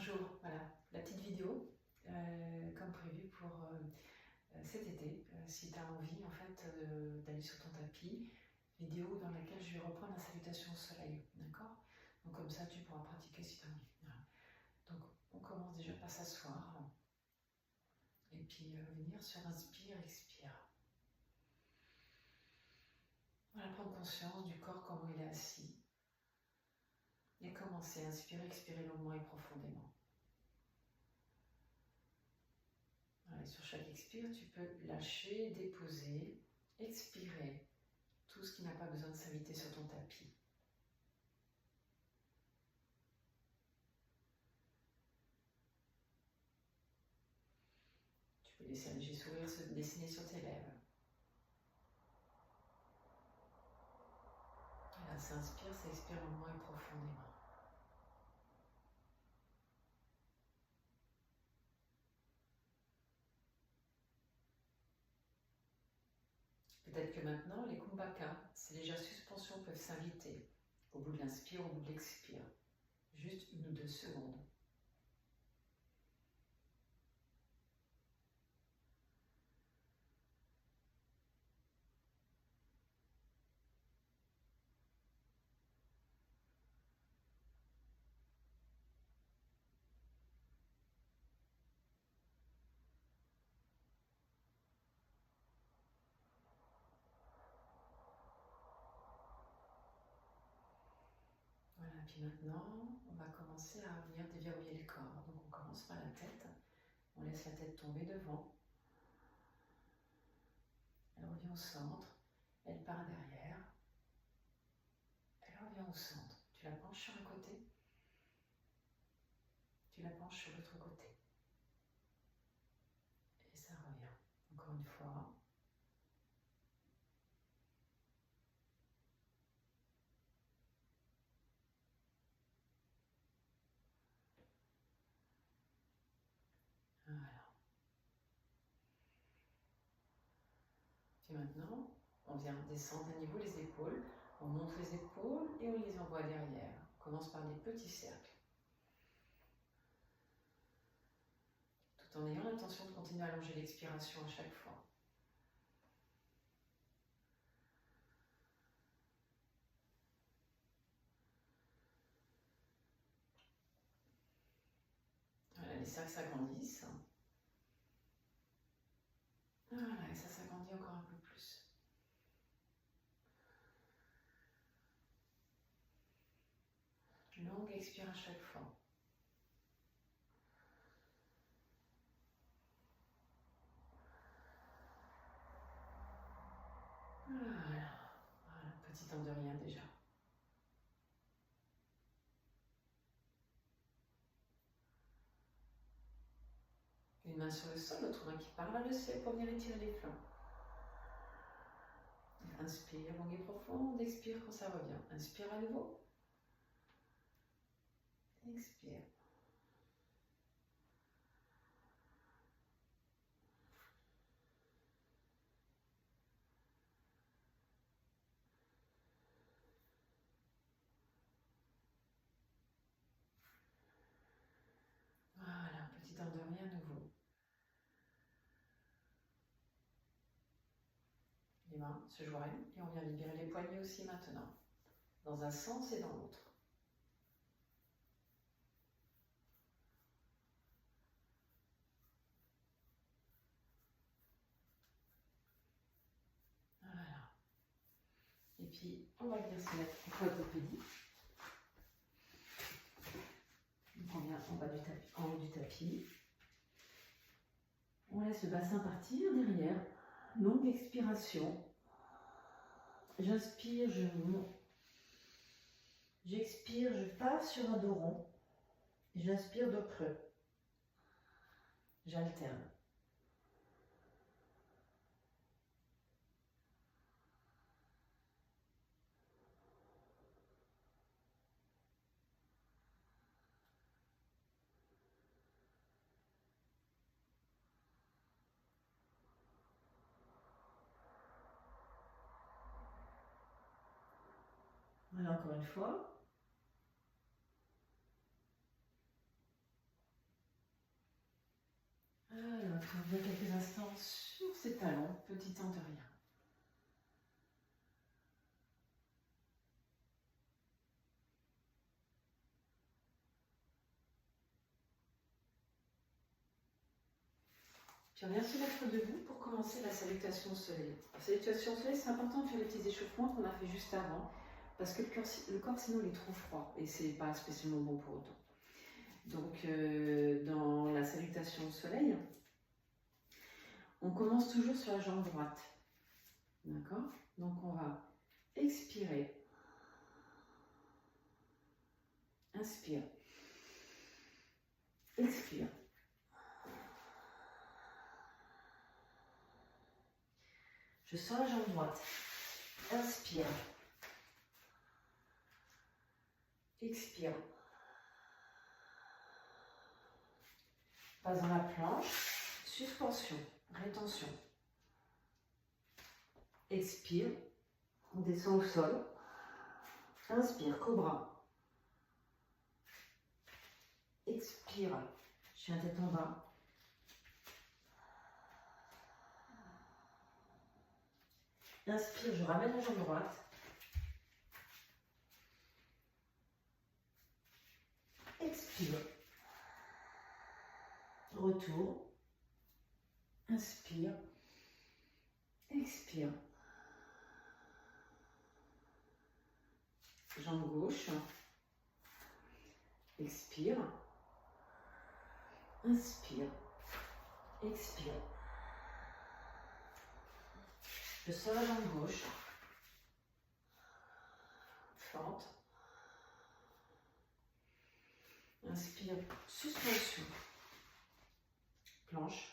Bonjour, voilà, la petite vidéo, comme prévu pour cet été, si tu as envie en fait d'aller sur ton tapis, vidéo dans laquelle je vais reprendre la salutation au soleil, d'accord? Donc comme ça tu pourras pratiquer si tu as envie. Voilà. Donc on commence déjà par s'asseoir et puis venir sur inspire, expire. Voilà, prendre conscience du corps, comment il est assis. Et commencer à inspirer, expirer longuement et profondément. Voilà, sur chaque expire, tu peux lâcher, déposer, expirer tout ce qui n'a pas besoin de s'inviter sur ton tapis. Tu peux laisser un léger sourire se dessiner sur tes lèvres. Et là, ça inspire, ça expire longuement et profondément. Peut-être que maintenant, les kumbhaka, ces légères suspensions peuvent s'inviter au bout de l'inspire, au bout de l'expire. Juste 1 ou 2 secondes. Voilà, puis maintenant, on va commencer à venir déverrouiller le corps. Donc on commence par la tête. On laisse la tête tomber devant. Elle revient au centre. Elle part derrière. Elle revient au centre. Tu la penches sur un côté. Tu la penches sur l'autre côté. Et ça revient. Encore une fois. Voilà. Puis maintenant, on vient descendre à niveau les épaules. On monte les épaules et on les envoie derrière. On commence par des petits cercles. Tout en ayant l'intention de continuer à allonger l'expiration à chaque fois. Voilà, les cercles s'agrandissent. Voilà, et ça s'agrandit encore un peu plus. Longue expire à chaque fois. Voilà, voilà, petit temps de rien déjà. Une main sur le sol, l'autre main qui parle à le ciel pour venir étirer les flancs. Inspire, longue et profonde, expire quand ça revient. Inspire à nouveau. Expire. Voilà, petit temps de rien à nouveau. Les mains se joignent et on vient libérer les poignets aussi maintenant, dans un sens et dans l'autre. Voilà. Et puis, on va venir se mettre en quadrupédie. Donc on vient en haut du tapis. On laisse le bassin partir derrière. Longue expiration. J'inspire, je monte. J'expire, je passe sur un dos rond. J'inspire, dos creux. J'alterne. Voilà, encore une fois. reviens quelques instants sur ses talons, petit temps de rien. Puis on vient se mettre debout pour commencer la salutation au soleil. La salutation au soleil, c'est important de faire les petits échauffements qu'on a fait juste avant, parce que le corps sinon il est trop froid et c'est pas spécialement bon pour autant. Donc dans la salutation au soleil, on commence toujours sur la jambe droite. D'accord? Donc on va expirer. Inspire. Expire. Je sors la jambe droite. Inspire. Expire. Pas dans la planche. Suspension. Rétention. Expire. On descend au sol. Inspire. Cobra. Expire. Chien tête en bas. Inspire, je ramène la jambe droite. Expire. Retour. Inspire. Expire. Jambe gauche. Expire. Inspire. Expire. Je sors la jambe gauche. Fente. Inspire. Suspension. Planche.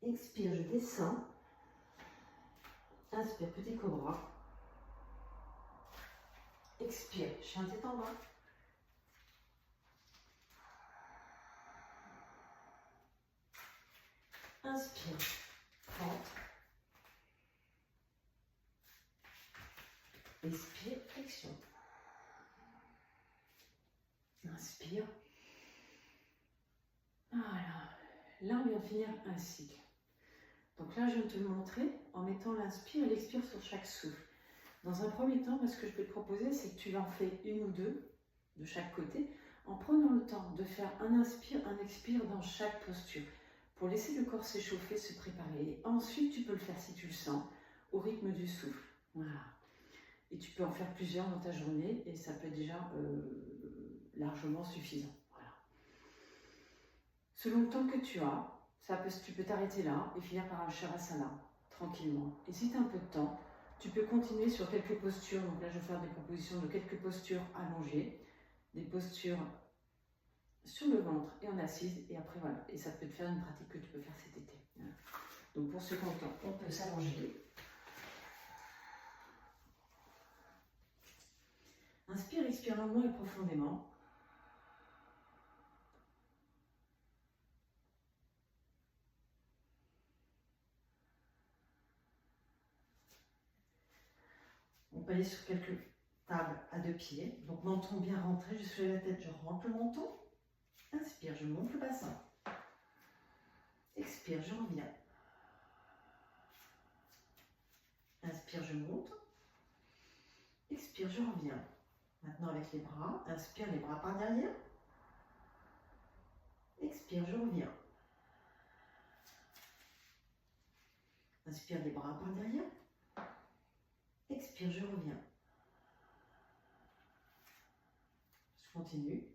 Expire, je descends. Inspire, petit cobra. Expire, chien tête en bas. Inspire, fente. Expire, flexion. Inspire. Voilà. Là, on vient de finir un cycle. Donc là, je viens de te le montrer en mettant l'inspire et l'expire sur chaque souffle. Dans un premier temps, ce que je peux te proposer, c'est que tu en fais une ou deux de chaque côté, en prenant le temps de faire un inspire, un expire dans chaque posture, pour laisser le corps s'échauffer, se préparer. Et ensuite, tu peux le faire si tu le sens, au rythme du souffle. Voilà. Et tu peux en faire plusieurs dans ta journée, et ça peut être déjà largement suffisant. Voilà. Selon le temps que tu as, tu peux t'arrêter là et finir par un Shavasana, tranquillement. Et si tu as un peu de temps, tu peux continuer sur quelques postures. Donc là, je vais faire des propositions de quelques postures allongées, des postures sur le ventre et en assise. Et après, voilà. Et ça peut te faire une pratique que tu peux faire cet été. Donc pour ceux qui ont le temps, on peut s'allonger. Inspire, expire longuement et profondément. On peut aller sur quelques tables à deux pieds. Donc menton bien rentré, je soulève la tête, je rentre le menton. Inspire, je monte le bassin. Expire, je reviens. Inspire, je monte. Expire, je reviens. Maintenant avec les bras, inspire les bras par derrière. Expire, je reviens. Inspire les bras par derrière. Expire, je reviens. Je continue.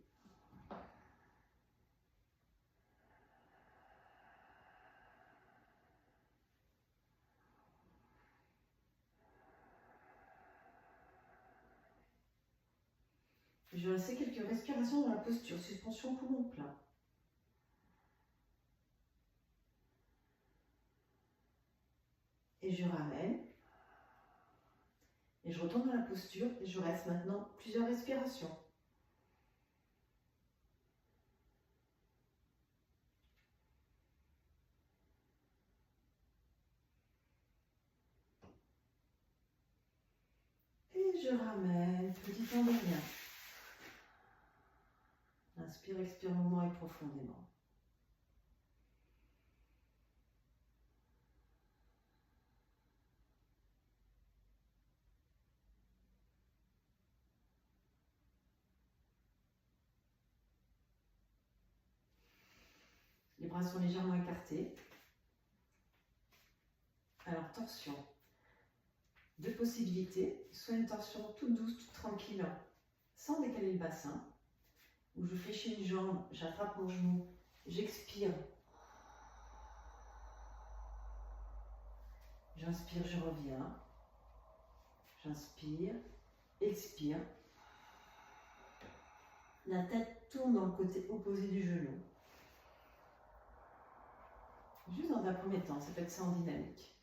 Je vais laisser quelques respirations dans la posture, suspension poumon plein. Et je ramène. Et je retourne dans la posture et je reste maintenant plusieurs respirations. Et je ramène, petit temps de rien. Inspire, expire longuement et profondément. bras sont légèrement écartés. Alors, torsion. Deux possibilités, soit une torsion toute douce, toute tranquille, sans décaler le bassin, où je fléchis une jambe, j'attrape mon genou, j'expire. J'inspire, je reviens. J'inspire, expire. La tête tourne dans le côté opposé du genou. Juste dans un premier temps, ça peut être ça en dynamique.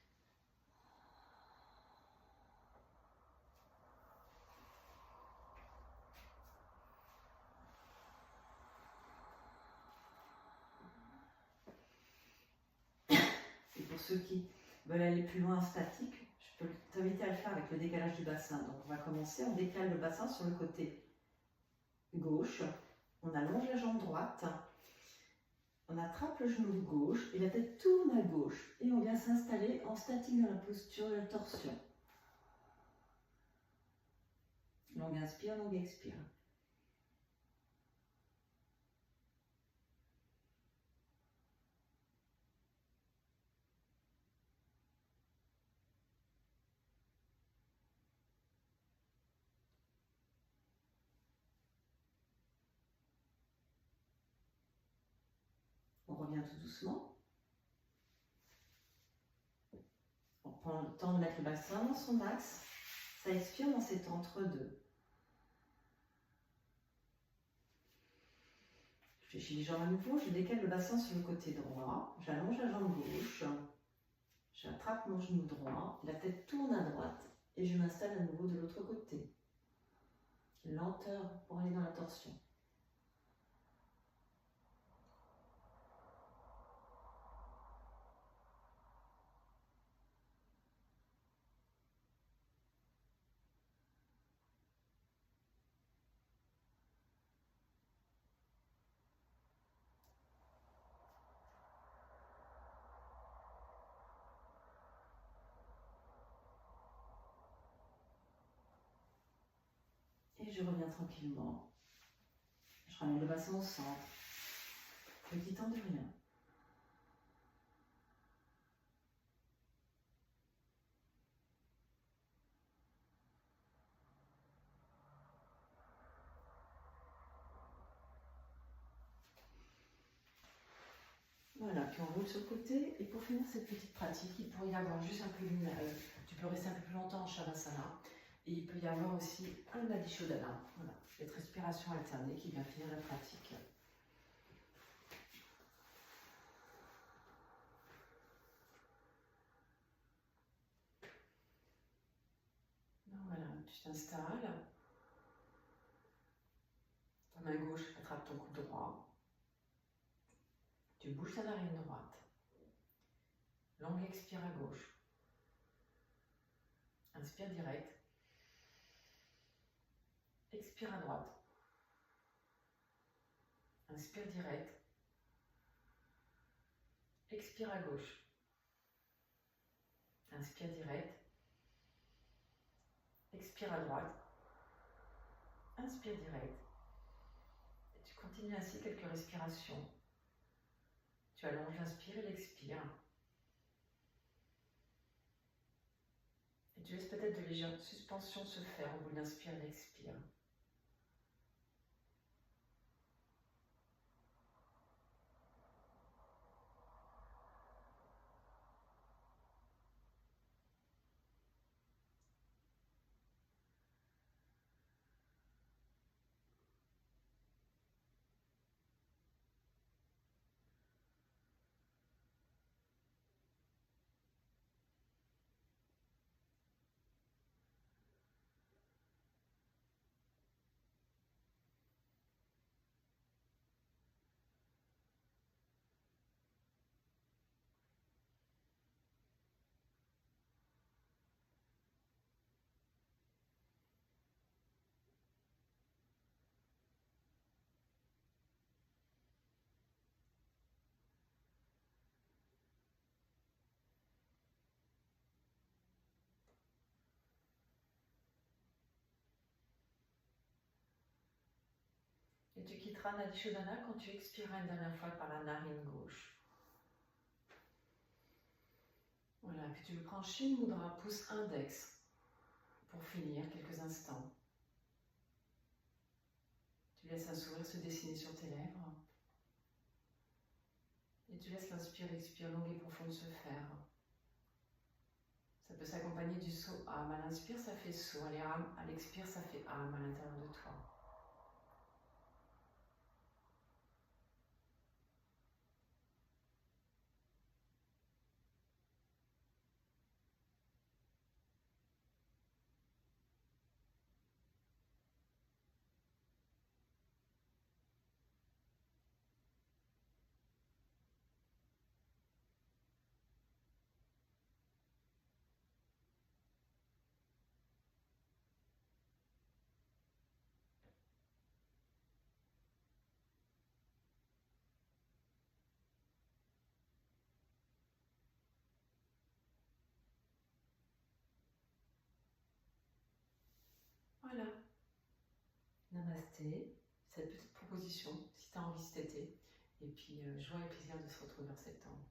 Et pour ceux qui veulent aller plus loin en statique, je peux t'inviter à le faire avec le décalage du bassin. Donc on va commencer, on décale le bassin sur le côté gauche, on allonge la jambe droite, on attrape le genou gauche et la tête tourne à gauche. Et on vient s'installer en statique dans la posture de la torsion. Longue inspire, longue expire. On revient tout doucement. On prend le temps de mettre le bassin dans son axe. Ça expire dans cet entre-deux. Je fléchis les jambes à nouveau, je décale le bassin sur le côté droit. J'allonge la jambe gauche. J'attrape mon genou droit. La tête tourne à droite. Et je m'installe à nouveau de l'autre côté. Lenteur pour aller dans la torsion. Et je reviens tranquillement. Je ramène le bassin au centre. Petit temps de rien. Voilà, puis on roule sur le côté. Et pour finir cette petite pratique, il pourrait y avoir juste un peu d'une... tu peux rester un peu plus longtemps en Shavasana. Et il peut y avoir aussi un Adishodhana. Voilà, cette respiration alternée qui vient finir la pratique. Donc voilà, tu t'installes. Ta main gauche attrape ton coude droit. Tu bouges ta narine droite. Longue expire à gauche. Inspire direct. Expire à droite. Inspire direct. Expire à gauche. Inspire direct. Expire à droite. Inspire direct. Et tu continues ainsi quelques respirations. Tu allonges l'inspire et l'expire. Et tu laisses peut-être de légères suspensions se faire au bout de l'inspire et l'expire. Et tu quitteras Nadishodhana quand tu expireras une dernière fois par la narine gauche. puis tu le prends Shin Mudra, pouce index, pour finir quelques instants. Tu laisses un sourire se dessiner sur tes lèvres. Et tu laisses l'inspire, expire longue et profonde se faire. Ça peut s'accompagner du saut âme. À l'inspire, ça fait saut. À l'expire, ça fait âme à l'intérieur de toi. Voilà. Namasté. Cette petite proposition, si tu as envie cet été. Et puis, joie et plaisir de se retrouver en septembre.